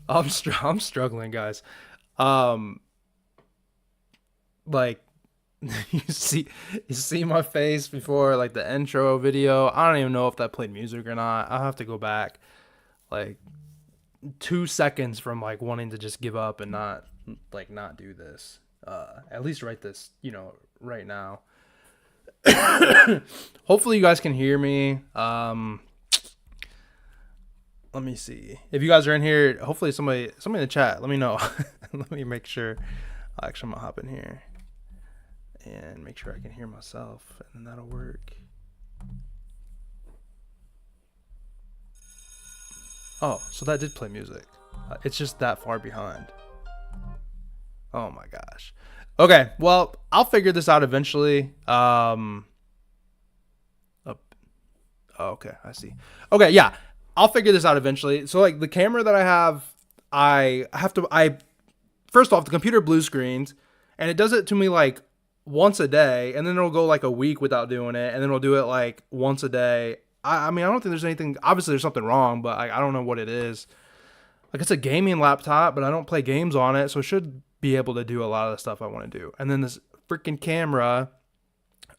I'm struggling, guys. Um, like you see you see my face before like the intro video. I don't even know if that played music or not. I'll have to go back like 2 seconds from like wanting to just give up and not do this. At least write this, right now. Hopefully you guys can hear me. Let me see. If you guys are in here, hopefully somebody in the chat, let me know. Let me make sure. Actually, I'm gonna hop in here and make sure I can hear myself, and then that'll work. Oh, so that did play music. It's just that far behind. Oh my gosh. Okay, well, I'll figure this out eventually. Okay, I see. Okay, yeah, I'll figure this out eventually. So like the camera that I have, I first off, the computer blue screens, and it does it to me like once a day, and then it'll go like a week without doing it, and then it'll do it like once a day. I mean, I don't think there's anything. Obviously, there's something wrong, but I don't know what it is. Like it's a gaming laptop, but I don't play games on it, so it should be able to do a lot of the stuff I want to do. And then this freaking camera,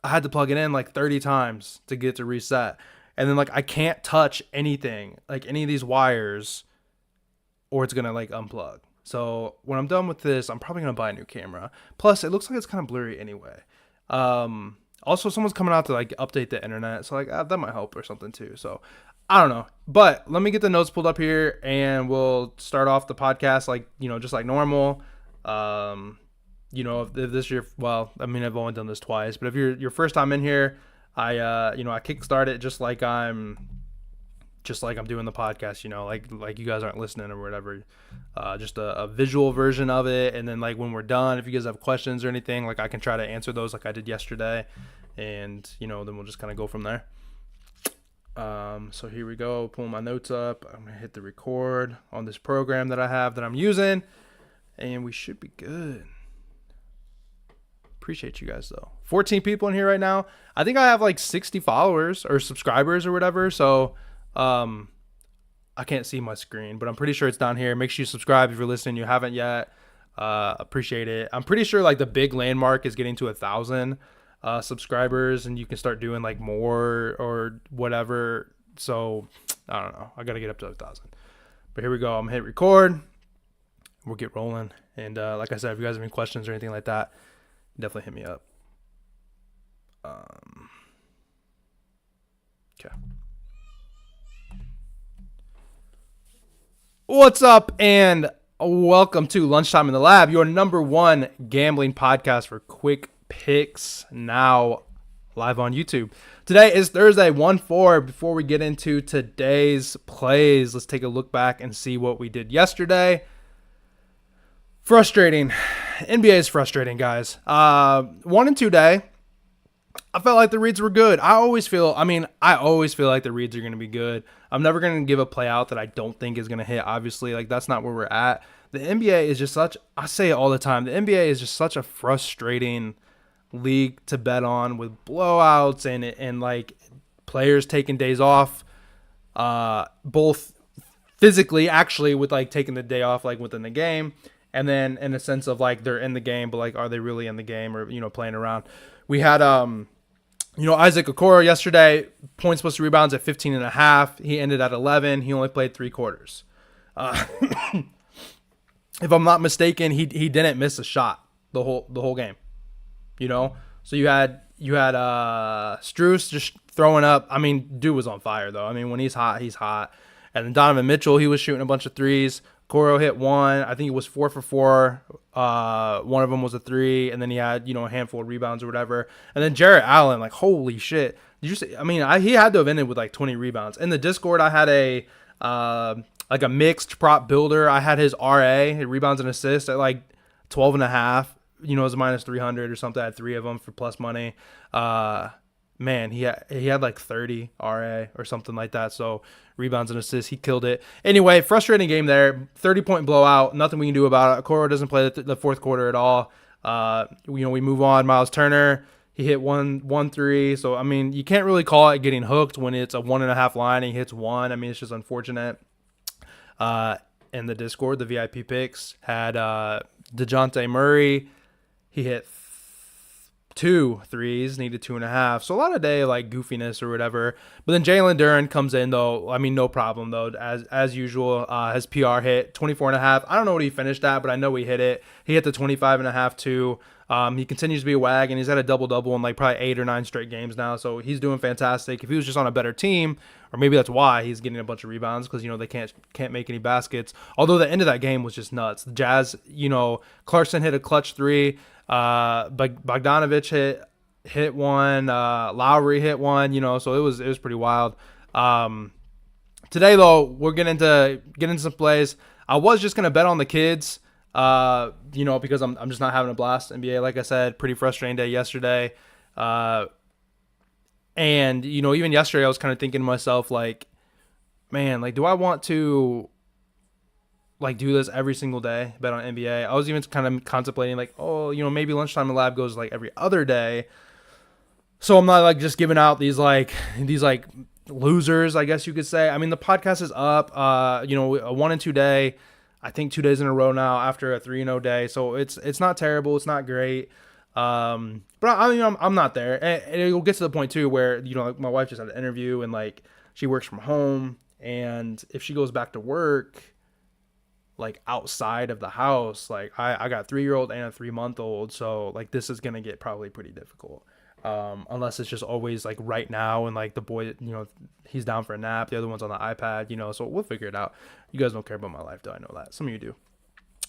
I had to plug it in like 30 times to get it to reset. And then like I can't touch anything, like any of these wires, or it's gonna like unplug. So when I'm done with this, I'm probably gonna buy a new camera. Plus, it looks like it's kind of blurry anyway. Also, someone's coming out to like update the internet, so like that might help or something too. So I don't know, but let me get the notes pulled up here, and we'll start off the podcast like just like normal. If this year, well, I mean, I've only done this twice, but if you're your first time in here, I kickstart it just like I'm doing the podcast, like you guys aren't listening or whatever. Just a visual version of it, and then like when we're done, if you guys have questions or anything, like I can try to answer those like I did yesterday, and then we'll just kind of go from there. So here we go, pulling my notes up. I'm gonna hit the record on this program that I have that I'm using, and we should be good. Appreciate you guys though. 14 people in here right now. I think I have like 60 followers or subscribers or whatever. So I can't see my screen, but I'm pretty sure it's down here. Make sure you subscribe if you're listening. You haven't yet. Appreciate it. I'm pretty sure like the big landmark is getting to 1,000 subscribers, and you can start doing like more or whatever. So I don't know. I got to get up to 1,000. But here we go. I'm gonna hit record. We'll get rolling. And like I said, if you guys have any questions or anything like that, definitely hit me up. Okay. What's up, and welcome to Lunchtime in the Lab, your number one gambling podcast for quick picks, now live on YouTube. Today is Thursday, 1/4. Before we get into today's plays, let's take a look back and see what we did yesterday. Frustrating. NBA is frustrating, guys. 1-2 day. I felt like the reads were good. I always feel like the reads are going to be good. I'm never going to give a play out that I don't think is going to hit. Obviously, like that's not where we're at. The NBA is just I say it all the time. The NBA is just such a frustrating league to bet on, with blowouts and like players taking days off, both physically actually with like taking the day off like within the game, and then in a sense of like they're in the game, but like are they really in the game or playing around. We had Isaac Okoro yesterday, points plus rebounds at 15.5. He ended at 11. He only played 3 quarters. If I'm not mistaken, he didn't miss a shot the whole game. So you had Strus just throwing up. I mean, dude was on fire though. I mean, when he's hot, he's hot. And then Donovan Mitchell, he was shooting a bunch of threes. Okoro hit one. I think he was 4 for 4. One of them was a 3, and then he had a handful of rebounds or whatever. And then Jarrett Allen, like holy shit! Did you see? I mean, he had to have ended with like 20 rebounds. In the Discord, I had a like a mixed prop builder. I had his RA, his rebounds and assists at like 12.5. It was a minus 300 or something. I had 3 of them for plus money. Man, he had like 30 RA or something like that. So rebounds and assists, he killed it. Anyway, frustrating game there. 30-point blowout. Nothing we can do about it. Okoro doesn't play the fourth quarter at all. We move on. Miles Turner, he hit one three. So I mean, you can't really call it getting hooked when it's a 1.5 line and he hits one. I mean, it's just unfortunate. in the Discord, the VIP picks, had DeJounte Murray. He hit 2 threes, needed 2.5. So a lot of day like goofiness or whatever. But then Jalen Duren comes in though. I mean, no problem though. As usual, his PR hit 24.5. I don't know what he finished at, but I know he hit it. He hit the 25.5 too. He continues to be a wagon. He's had a double-double in like probably 8 or 9 straight games now, so he's doing fantastic. If he was just on a better team, or maybe that's why he's getting a bunch of rebounds because, they can't make any baskets. Although the end of that game was just nuts. The Jazz, Clarkson hit a clutch 3. Bogdanovich hit one. Lowry hit one. So it was pretty wild. Today though, we're getting into some plays. I was just gonna bet on the kids. Because I'm just not having a blast in NBA. Like I said, pretty frustrating day yesterday. And even yesterday I was kind of thinking to myself, like, man, like, do I want to like do this every single day, bet on NBA? I was even kind of contemplating like, maybe Lunchtime in Lab goes like every other day. So I'm not like just giving out these losers, I guess you could say. I mean, the podcast is up, a 1 and 2 day. I think 2 days in a row now after a 3-0 day. So it's not terrible. It's not great. But I'm not there. And it'll get to the point too where, my wife just had an interview and like she works from home. And if she goes back to work, like outside of the house, like I got a 3-year-old and a 3-month-old. So like this is going to get probably pretty difficult. Unless it's just always like right now and like the boy, he's down for a nap. The other one's on the iPad, so we'll figure it out. You guys don't care about my life, though. I know that. Some of you do.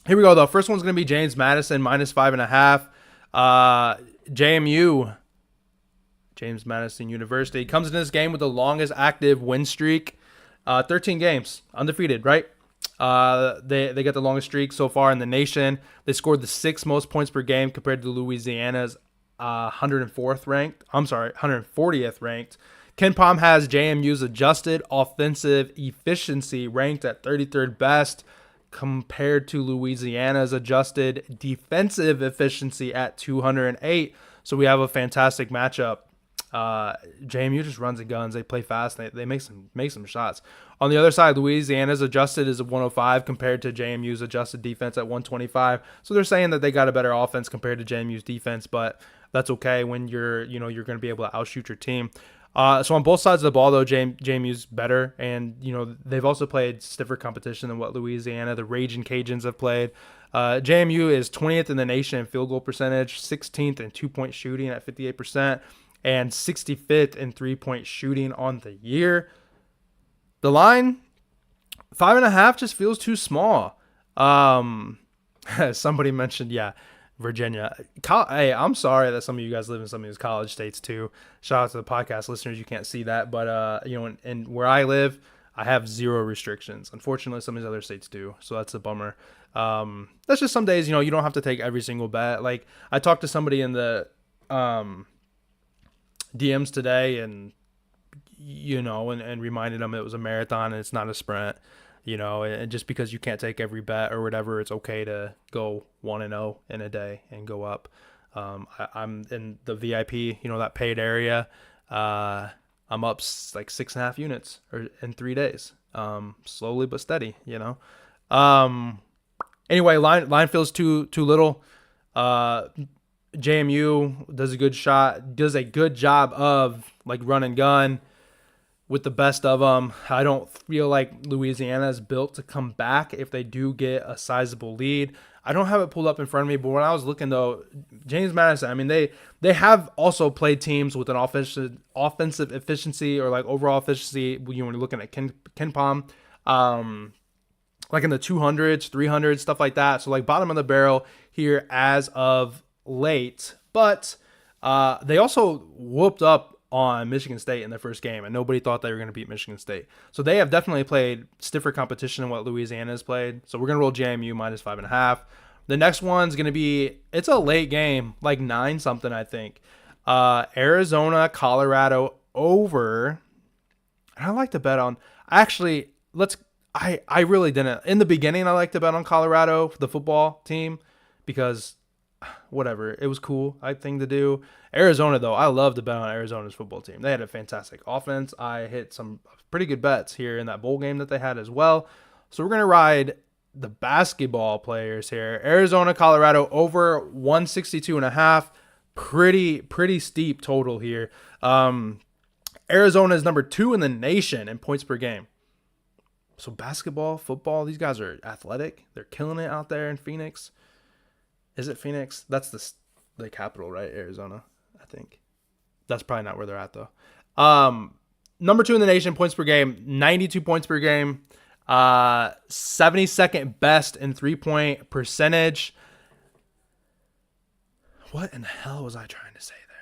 Here we go, though. First one's going to be James Madison, -5.5. JMU, James Madison University, comes into this game with the longest active win streak. 13 games, undefeated, right? They got the longest streak so far in the nation. They scored the 6th most points per game compared to Louisiana's 140th ranked. Ken Pom has JMU's adjusted offensive efficiency ranked at 33rd best compared to Louisiana's adjusted defensive efficiency at 208. So we have a fantastic matchup. JMU just runs and guns. They play fast. They make some shots. On the other side, Louisiana's adjusted is a 105 compared to JMU's adjusted defense at 125. So they're saying that they got a better offense compared to JMU's defense, but that's okay when you're going to be able to outshoot your team. So on both sides of the ball, though, JMU's better, and they've also played stiffer competition than what Louisiana, the Raging Cajuns, have played. JMU is 20th in the nation in field goal percentage, 16th in 2-point shooting at 58%, and 65th in 3-point shooting on the year. The line, 5.5, just feels too small. Somebody mentioned, Virginia. Hey, I'm sorry that some of you guys live in some of these college states too. Shout out to the podcast listeners. You can't see that, but and where I live, I have 0 restrictions. Unfortunately, some of these other states do, so that's a bummer. That's just some days, you don't have to take every single bet. Like I talked to somebody in the DMs today, and and reminded them it was a marathon and it's not a sprint. And just because you can't take every bet or whatever, it's okay to go 1-0 in a day and go up. I'm in the VIP, that paid area. I'm up like 6.5 units in 3 days. Slowly but steady, Anyway, line feels too little. JMU does a good job of like run and gun with the best of them. I don't feel like Louisiana is built to come back if they do get a sizable lead. I don't have it pulled up in front of me, but when I was looking, though, James Madison, I mean, they have also played teams with an offensive efficiency or like overall efficiency when you're looking at Ken Pom, like in the 200s, 300s, stuff like that. So like bottom of the barrel here as of late. But they also whooped up on Michigan State in their first game, and nobody thought they were going to beat Michigan State. So they have definitely played stiffer competition than what Louisiana has played. So we're going to roll JMU -5.5. The next one's going to be, it's a late game, like 9-something, I think. Arizona, Colorado over. I like to bet on, actually, I really didn't. In the beginning, I liked to bet on Colorado, the football team, because whatever, it was cool, thing to do. Arizona, though, I love to bet on Arizona's football team. They had a fantastic offense. I hit some pretty good bets here in that bowl game that they had as well. So we're going to ride the basketball players here. Arizona, Colorado over 162.5. Pretty steep total here. Arizona is number 2 in the nation in points per game. So basketball, football, these guys are athletic. They're killing it out there in Phoenix. Is it Phoenix? That's the capital, right? Arizona, I think. That's probably not where they're at, though. Number 2 in the nation, points per game, 92 points per game. 72nd best in 3-point percentage. What in the hell was I trying to say there?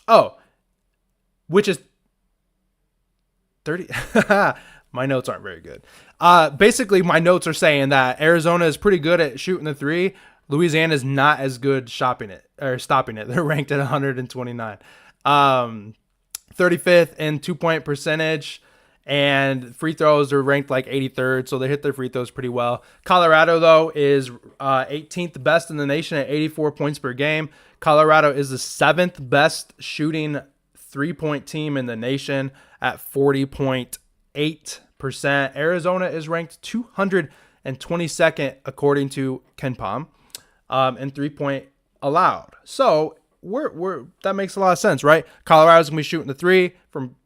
Oh, which is 30. My notes aren't very good. Basically, my notes are saying that Arizona is pretty good at shooting the 3. Louisiana is not as good stopping it. They're ranked at 129. 35th in 2-point percentage, and free throws are ranked like 83rd, so they hit their free throws pretty well. Colorado, though, is 18th best in the nation at 84 points per game. Colorado is the 7th best shooting 3-point team in the nation at 40.8%. Arizona is ranked 222nd according to KenPom in 3-point allowed. So we're that makes a lot of sense, right? Colorado's gonna be shooting the 3 from,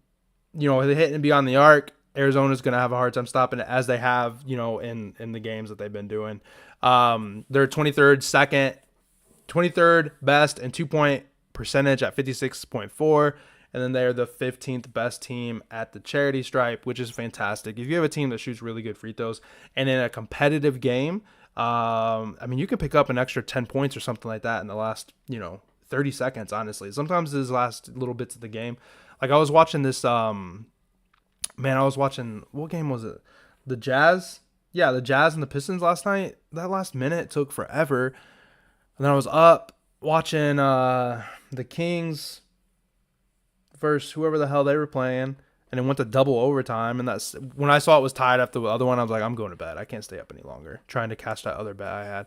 hitting beyond the arc. Arizona's gonna have a hard time stopping it, as they have, in the games that they've been doing. They're 23rd best in 2-point percentage at 56.4. And then they're the 15th best team at the charity stripe, which is fantastic. If you have a team that shoots really good free throws, and in a competitive game, you can pick up an extra 10 points or something like that in the last, 30 seconds, honestly. Sometimes these last little bits of the game. Like I was watching this, what game was it? The Jazz? Yeah, the Jazz and the Pistons last night. That last minute took forever. And then I was up watching the Kings versus whoever the hell they were playing, and it went to double overtime. And that's when I saw it was tied after the other one. I was like, I'm going to bed. I can't stay up any longer trying to catch that other bet I had.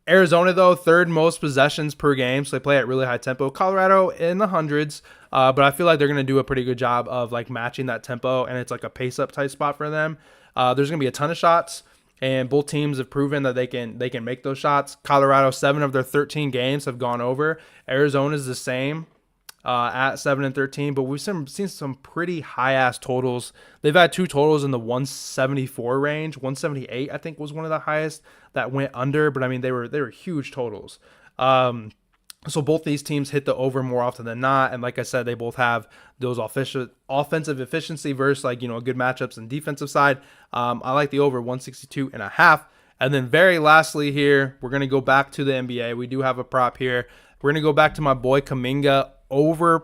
Arizona, though, 3rd most possessions per game, so they play at really high tempo. Colorado in the hundreds, but I feel like they're going to do a pretty good job of like matching that tempo, and it's like a pace up type spot for them. There's going to be a ton of shots, and both teams have proven that they can make those shots. Colorado, 7 of their 13 games have gone over. Arizona's the same. At 7 and 13, but we've seen some pretty high ass totals. They've had 2 totals in the 174 range. 178, I think, was one of the highest that went under, but they were huge totals. So both these teams hit the over more often than not, and like I said, they both have those offensive efficiency versus good matchups and defensive side. I like the over 162.5. And then very lastly here, we're gonna go back to the NBA. We do have a prop here. We're gonna go back to my boy Kuminga over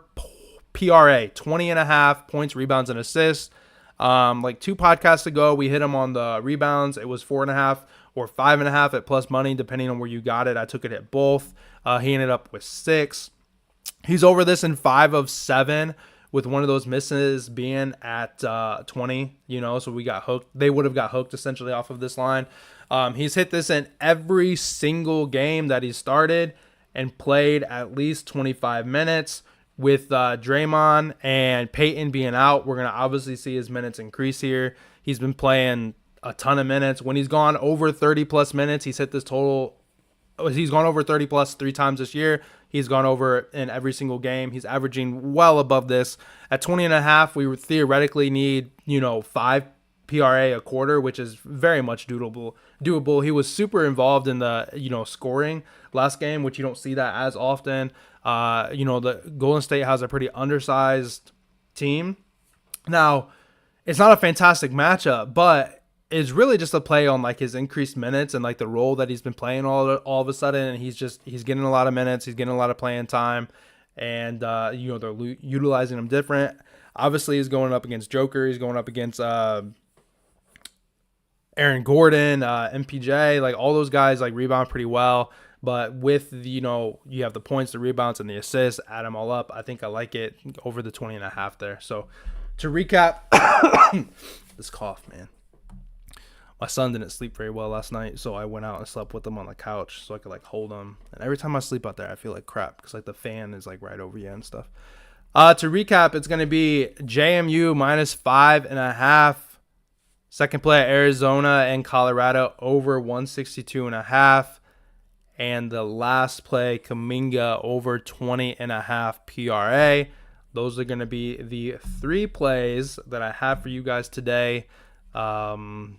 PRA, 20.5 points, rebounds, and assists. Like 2 podcasts ago, we hit him on the rebounds. It was 4.5 or 5.5 at plus money, depending on where you got it. I took it at both. He ended up with 6. He's over this in 5 of 7, with one of those misses being at 20. So we got hooked. They would have got hooked essentially off of this line. He's hit this in every single game that he started and played at least 25 minutes. With Draymond and Peyton being out, we're going to obviously see his minutes increase here. He's been playing a ton of minutes. When he's gone over 30-plus minutes, he's hit this total. He's gone over 30-plus 3 times this year. He's gone over in every single game. He's averaging well above this. At 20.5, we would theoretically need, 5 PRA a quarter, which is very much doable. He was super involved in the, scoring last game, which you don't see that as often. The Golden State has a pretty undersized team. Now, it's not a fantastic matchup, but it's really just a play on like his increased minutes and like the role that he's been playing all of a sudden. And he's getting a lot of minutes. He's getting a lot of playing time, and they're utilizing him different. Obviously, he's going up against Joker. He's going up against Aaron Gordon, MPJ, like all those guys like rebound pretty well. But with, you have the points, the rebounds, and the assists, add them all up. I think I like it over the 20.5 there. So to recap, this cough, man. My son didn't sleep very well last night, so I went out and slept with him on the couch so I could like hold him. And every time I sleep out there, I feel like crap because like the fan is like right over you and stuff. To recap, it's going to be JMU -5.5. Second play, Arizona and Colorado over 162.5. And the last play, Kuminga over 20.5 PRA. Those are going to be the 3 plays that I have for you guys today. Let's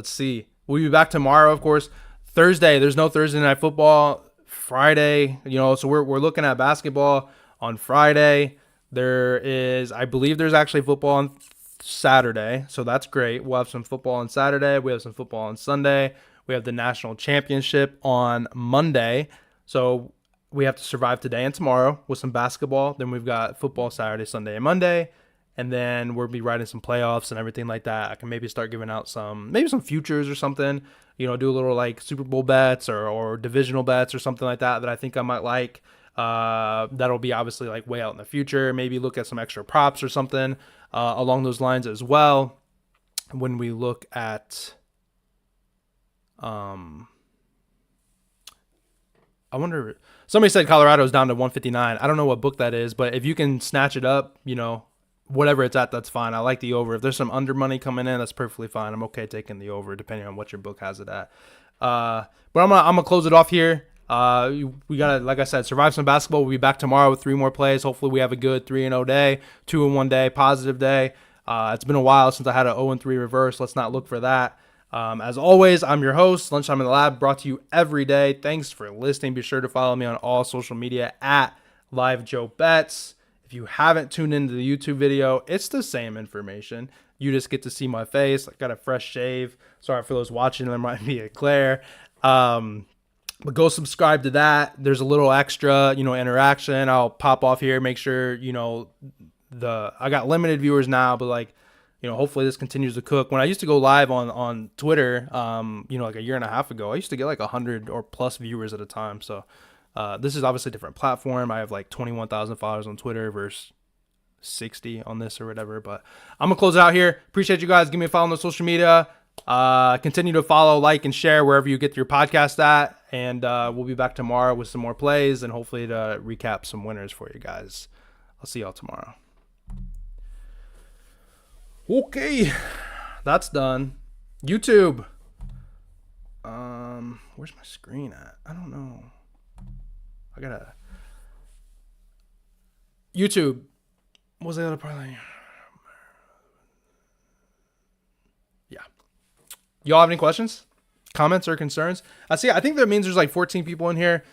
see. We'll be back tomorrow, of course. Thursday, there's no Thursday night football. Friday, so we're looking at basketball on Friday. I believe there's actually football on Saturday, so that's great. We'll have some football on Saturday. We have some football on Sunday. We have the national championship on Monday. So we have to survive today and tomorrow with some basketball. Then we've got football Saturday, Sunday, and Monday. And then we'll be writing some playoffs and everything like that. I can maybe start giving out some futures or something. Do a little like Super Bowl bets or divisional bets or something like that I think I might like. That'll be obviously like way out in the future. Maybe look at some extra props or something along those lines as well. When we look at I wonder, somebody said Colorado's down to 159. I don't know what book that is, but if you can snatch it up, whatever it's at, that's fine. I like the over. If there's some under money coming in, that's perfectly fine. I'm okay taking the over depending on what your book has it at. But I'm gonna close it off here. We gotta, like I said, survive some basketball. We'll be back tomorrow with 3 more plays. Hopefully we have a good 3-0 day, 2-1 day, positive day. It's been a while since I had an 0-3 reverse. Let's not look for that. As always, I'm your host, Lunchtime in the Lab, brought to you every day. Thanks for listening. Be sure to follow me on all social media at LiveJoeBets. If you haven't tuned into the YouTube video, it's the same information. You just get to see my face. I got a fresh shave. Sorry for those watching. There might be a glare. But go subscribe to that. There's a little extra, interaction. I'll pop off here. Make sure, I got limited viewers now, but hopefully this continues to cook. When I used to go live on Twitter, like a year and a half ago, I used to get like 100 or plus viewers at a time. So this is obviously a different platform. I have like 21,000 followers on Twitter versus 60 on this or whatever. But I'm going to close it out here. Appreciate you guys. Give me a follow on the social media. Continue to follow, like, and share wherever you get your podcast at. And we'll be back tomorrow with some more plays and hopefully to recap some winners for you guys. I'll see y'all tomorrow. Okay, that's done. YouTube. Where's my screen at? I don't know. I gotta. YouTube. What was the other parlay? Yeah. Y'all have any questions, comments, or concerns? I think that means there's like 14 people in here.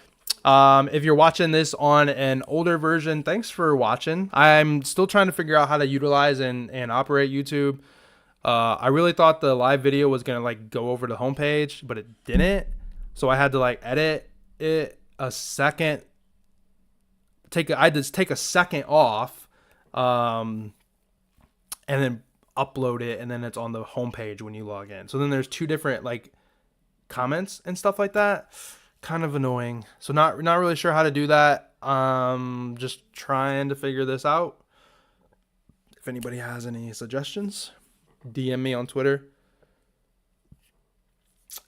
If you're watching this on an older version, thanks for watching. I'm still trying to figure out how to utilize and operate YouTube. I really thought the live video was going to like go over the homepage, but it didn't. So I had to like edit it a second. I just take a second off, and then upload it, and then it's on the homepage when you log in. So then there's 2 different like comments and stuff like that. Kind of annoying. So not really sure how to do that. Just trying to figure this out. If anybody has any suggestions, DM me on Twitter.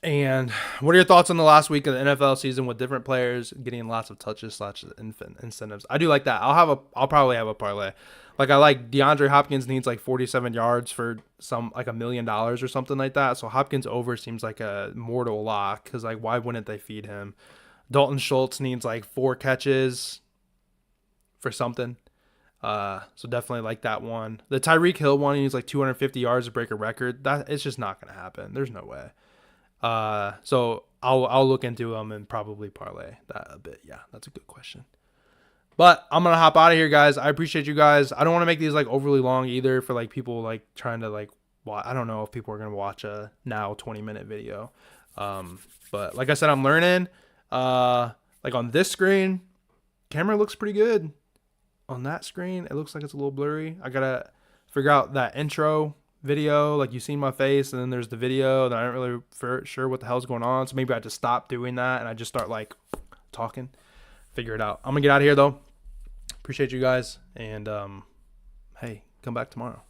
And what are your thoughts on the last week of the NFL season with different players getting lots of touches / incentives? I do like that. I'll probably have a parlay. Like I like DeAndre Hopkins needs like 47 yards for some like $1 million or something like that. So Hopkins over seems like a mortal lock because like why wouldn't they feed him? Dalton Schultz needs like 4 catches for something. So definitely like that one. The Tyreek Hill one, he needs like 250 yards to break a record. That it's just not gonna happen. There's no way. So I'll look into them and probably parlay that a bit. Yeah, that's a good question. But I'm going to hop out of here, guys. I appreciate you guys. I don't want to make these like overly long either for like people like trying to like watch. I don't know if people are going to watch a now 20-minute video. But like I said, I'm learning. Like on this screen, camera looks pretty good. On that screen, it looks like it's a little blurry. I got to figure out that intro video. Like you see my face and then there's the video. Then I don't really sure what the hell's going on. So maybe I just stop doing that and I just start like talking. Figure it out. I'm gonna get out of here though. Appreciate you guys, and hey, come back tomorrow.